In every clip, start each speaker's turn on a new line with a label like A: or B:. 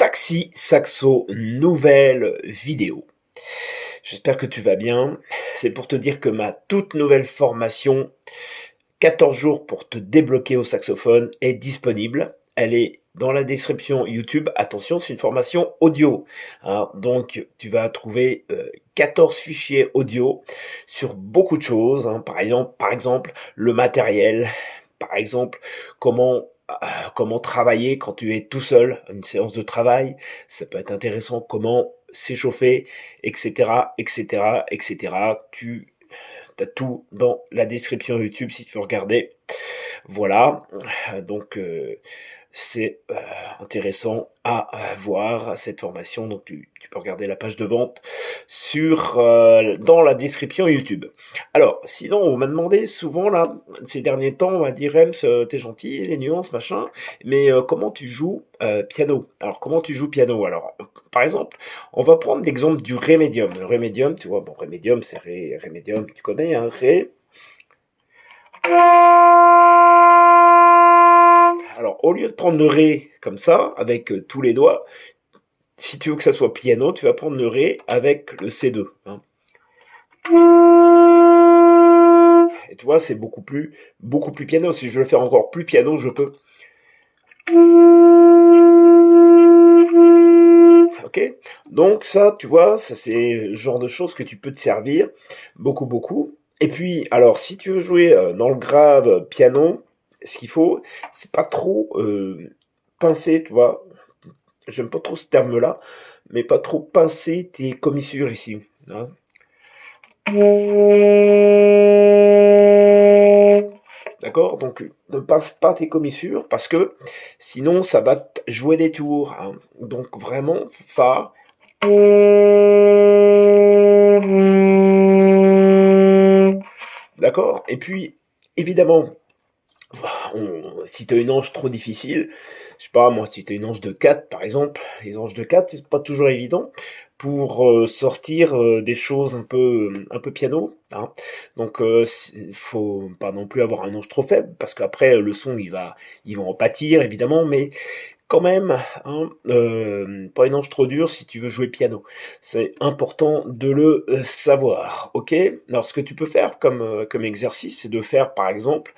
A: Saxi Saxo, nouvelle vidéo. J'espère que tu vas bien. C'est pour te dire que ma toute nouvelle formation, 14 jours pour te débloquer au saxophone, est disponible. Elle est dans la description YouTube. Attention, c'est une formation audio. Donc, tu vas trouver 14 fichiers audio sur beaucoup de choses. Par exemple, le matériel. Par exemple, comment travailler quand tu es tout seul, une séance de travail. Ça peut être intéressant. Comment s'échauffer, etc., etc., etc. Tu as tout dans la description YouTube si tu veux regarder. Voilà, donc c'est intéressant à voir cette formation. Donc tu peux regarder la page de vente dans la description YouTube. Alors, sinon, on m'a demandé souvent, là, ces derniers temps, on va dire, Ems, t'es gentil, les nuances, machin, mais comment tu joues piano? Alors, comment tu joues piano? Alors, par exemple, on va prendre l'exemple du Ré médium. Le Ré médium, tu vois, bon, Ré médium, c'est Ré médium, tu connais, hein, Ré. Alors, au lieu de prendre le Ré comme ça, avec tous les doigts, si tu veux que ça soit piano, tu vas prendre le Ré avec le C2. Et tu vois, c'est beaucoup plus piano. Si je veux le faire encore plus piano, je peux. Ok? Donc ça, tu vois, ça c'est le genre de choses que tu peux te servir beaucoup. Et puis, alors, si tu veux jouer dans le grave piano, ce qu'il faut, c'est pas trop pincer, tu vois. J'aime pas trop ce terme-là, mais pas trop pincer tes commissures ici. Hein. D'accord? Donc, ne pince pas tes commissures parce que sinon, ça va te jouer des tours. Hein. Donc, vraiment, Fa. D'accord? Et puis, évidemment, si tu as une ange trop difficile, je sais pas moi, si tu as une ange de 4 par exemple, les anges de 4, c'est pas toujours évident pour sortir des choses un peu piano. Hein. Donc faut pas non plus avoir un ange trop faible, parce qu'après le son il va en pâtir évidemment, mais quand même, hein, pas une ange trop dure si tu veux jouer piano. C'est important de le savoir, ok? Alors ce que tu peux faire comme exercice, c'est de faire par exemple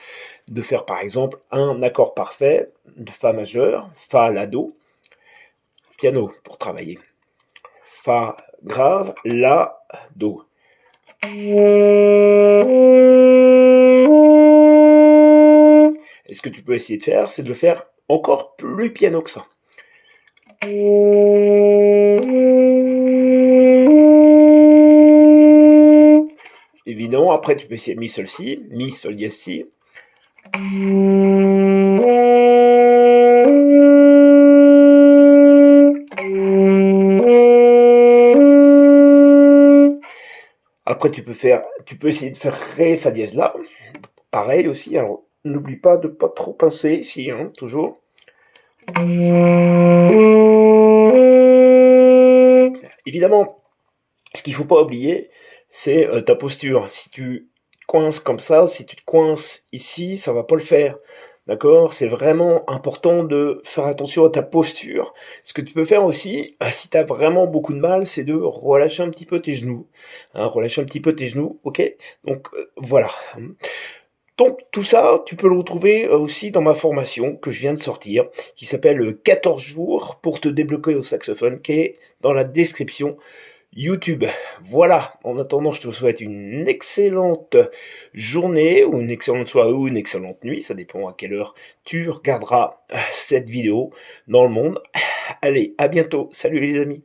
A: un accord parfait de Fa majeur, Fa La Do, piano pour travailler. Fa grave, La Do. Et ce que tu peux essayer de faire, c'est de le faire encore plus piano que ça. Évidemment, après tu peux essayer Mi Sol Si, Mi Sol Dièse Si. Après tu peux essayer de faire Ré Fa dièse La. Pareil aussi, alors n'oublie pas de pas trop pincer ici, hein, toujours. Évidemment, ce qu'il ne faut pas oublier, c'est ta posture. Si tu coinces comme ça, si tu te coinces ici, ça va pas le faire. D'accord? C'est vraiment important de faire attention à ta posture. Ce que tu peux faire aussi, si tu as vraiment beaucoup de mal, c'est de relâcher un petit peu tes genoux. Hein, relâcher un petit peu tes genoux, ok? Donc voilà. Donc tout ça, tu peux le retrouver aussi dans ma formation que je viens de sortir, qui s'appelle 14 jours pour te débloquer au saxophone, qui est dans la description YouTube. Voilà, en attendant, je te souhaite une excellente journée, ou une excellente soirée, ou une excellente nuit, ça dépend à quelle heure tu regarderas cette vidéo dans le monde. Allez, à bientôt, salut les amis.